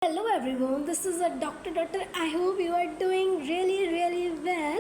Hello everyone, this is a Doctor. I hope you are doing really well.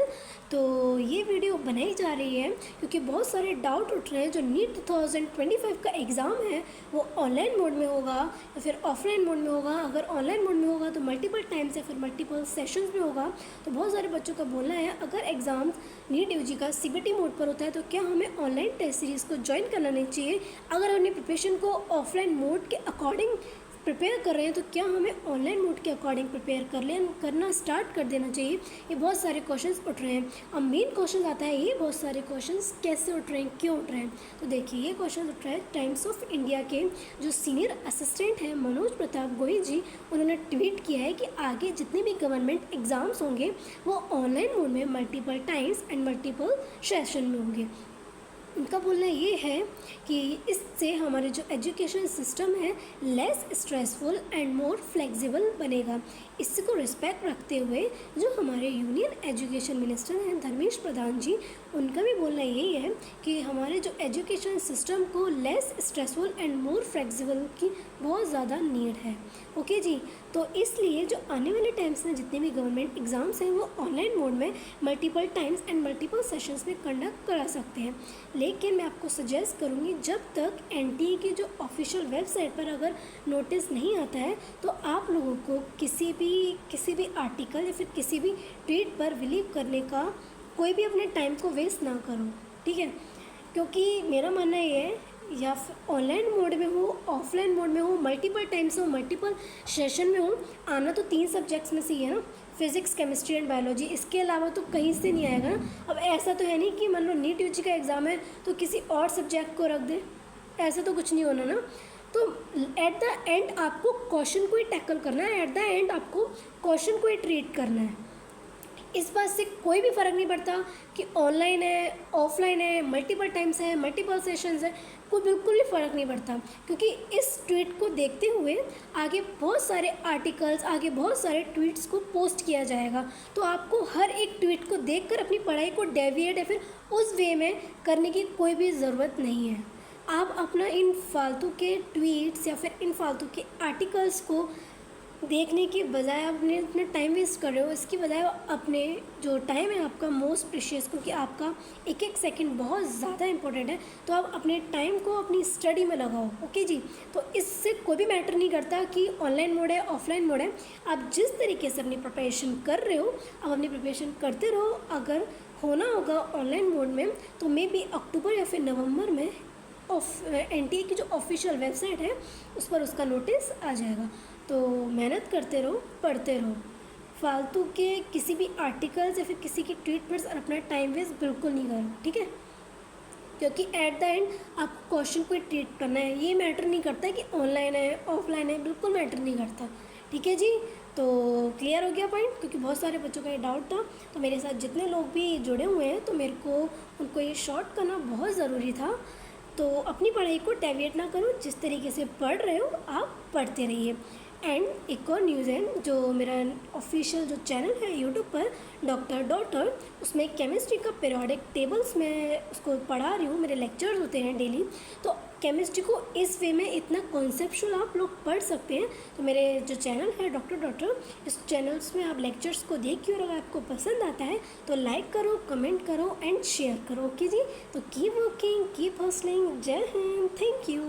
तो ये video बनाई जा रही है क्योंकि बहुत सारे डाउट उठ रहे हैं। जो नीट 2025 का एग्ज़ाम है वो ऑनलाइन मोड में होगा या फिर ऑफलाइन मोड में होगा। अगर ऑनलाइन मोड में होगा तो मल्टीपल टाइम्स या फिर मल्टीपल सेशंस में होगा। तो बहुत सारे बच्चों का बोलना है अगर एग्ज़ाम नीट यूजी का सीबीटी मोड पर होता है तो क्या हमें ऑनलाइन टेस्ट सीरीज़ को ज्वाइन करना नहीं चाहिए। अगर अपनी प्रिपरेशन को ऑफलाइन मोड के अकॉर्डिंग प्रिपेयर कर रहे हैं तो क्या हमें ऑनलाइन मोड के अकॉर्डिंग प्रिपेयर करना स्टार्ट कर देना चाहिए। ये बहुत सारे क्वेश्चंस उठ रहे हैं। अब मेन क्वेश्चन आता है ये बहुत सारे क्वेश्चंस कैसे उठ रहे हैं, क्यों उठ रहे हैं। तो देखिए ये क्वेश्चन उठ रहा है टाइम्स ऑफ इंडिया के जो सीनियर असिस्टेंट हैं मनोज प्रताप गोयल जी, उन्होंने ट्वीट किया है कि आगे जितने भी गवर्नमेंट एग्ज़ाम्स होंगे वो ऑनलाइन मोड में multiple times and multiple session में होंगे। उनका बोलना ये है कि इससे हमारे जो एजुकेशन सिस्टम है less stressful and more flexible बनेगा। इसी को रिस्पेक्ट रखते हुए जो हमारे यूनियन एजुकेशन मिनिस्टर हैं धर्मेश प्रधान जी, उनका भी बोलना यही है कि हमारे जो एजुकेशन सिस्टम को less stressful and more flexible की बहुत ज़्यादा नीड है। ओके जी, तो इसलिए जो आने वाले टाइम्स में जितने भी गवर्नमेंट एग्ज़ाम्स हैं वो ऑनलाइन मोड में multiple times and multiple sessions में कंडक्ट करा सकते हैं। लेकिन मैं आपको सजेस्ट करूँगी जब तक एनटीए की जो ऑफिशियल वेबसाइट पर अगर नोटिस नहीं आता है तो आप लोगों को किसी भी आर्टिकल या फिर किसी भी ट्वीट पर बिलीव करने का कोई भी अपने टाइम को वेस्ट ना करो, ठीक है। क्योंकि मेरा मानना ये है या फिर ऑनलाइन मोड में हो ऑफलाइन मोड में हो मल्टीपल टाइम्स हो मल्टीपल सेशन में हो, आना तो 3 सब्जेक्ट्स में से ही है ना, फिजिक्स केमिस्ट्री एंड बायोलॉजी। इसके अलावा तो कहीं से नहीं आएगा ना। अब ऐसा तो है नहीं कि मान लो नीट यूजी का एग्ज़ाम है तो किसी और सब्जेक्ट को रख दे, ऐसा तो कुछ नहीं होना ना। तो एट द एंड आपको क्वेश्चन को ही टैकल करना है, एट द एंड आपको क्वेश्चन को ही ट्रीट करना है। इस बात से कोई भी फ़र्क नहीं पड़ता कि ऑनलाइन है ऑफलाइन है मल्टीपल टाइम्स है मल्टीपल सेशंस है, कोई बिल्कुल भी फ़र्क नहीं पड़ता। क्योंकि इस ट्वीट को देखते हुए आगे बहुत सारे आर्टिकल्स आगे बहुत सारे ट्वीट्स को पोस्ट किया जाएगा। तो आपको हर एक ट्वीट को देखकर अपनी पढ़ाई को डेविएट या फिर उस वे में करने की कोई भी ज़रूरत नहीं है। आप अपना इन फालतू के ट्वीट्स या फिर इन फालतू के आर्टिकल्स को देखने की बजाय अपने अपना टाइम वेस्ट कर रहे हो। इसकी बजाय अपने जो टाइम है आपका मोस्ट प्रीशियस, क्योंकि आपका एक एक सेकंड बहुत ज़्यादा इंपॉर्टेंट है, तो आप अपने टाइम को अपनी स्टडी में लगाओ। ओके जी, तो इससे कोई भी मैटर नहीं करता कि ऑनलाइन मोड है ऑफलाइन मोड है। आप जिस तरीके से अपनी प्रिपरेशन कर रहे हो आप अपनी प्रिपरेशन करते रहो। अगर होना होगा ऑनलाइन मोड में तो मे बी अक्टूबर या फिर नवंबर में एनटीए की जो ऑफिशियल वेबसाइट है उस पर उसका नोटिस आ जाएगा। तो मेहनत करते रहो, पढ़ते रहो, फालतू के किसी भी आर्टिकल्स या फिर किसी की ट्वीट पर अपना टाइम वेस्ट बिल्कुल नहीं करो, ठीक है। क्योंकि एट द एंड आपको क्वेश्चन को ट्रीट करना है। ये मैटर नहीं करता है कि ऑनलाइन है ऑफलाइन है, बिल्कुल मैटर नहीं करता, ठीक है जी। तो क्लियर हो गया पॉइंट, क्योंकि बहुत सारे बच्चों का ये डाउट था। तो मेरे साथ जितने लोग भी जुड़े हुए हैं तो मेरे को उनको ये शॉर्ट करना बहुत ज़रूरी था। तो अपनी पढ़ाई को डेविएट ना करो, जिस तरीके से पढ़ रहे हो आप पढ़ते रहिए। एंड एक और न्यूज़ है, जो मेरा ऑफिशियल जो चैनल है यूट्यूब पर डॉक्टर, उसमें केमिस्ट्री का पीरियोडिक टेबल्स में उसको पढ़ा रही हूँ। मेरे लेक्चर्स होते हैं डेली, तो केमिस्ट्री को इस वे में इतना कॉन्सेप्चुअल आप लोग पढ़ सकते हैं। तो मेरे जो चैनल है डॉक्टर, इस चैनल्स में आप लेक्चर्स को देखिए और अगर आपको पसंद आता है तो लाइक करो, कमेंट करो एंड शेयर करो। ओके जी, तो कीप वर्किंग, कीप हसलिंग। जय हिंद, थैंक यू।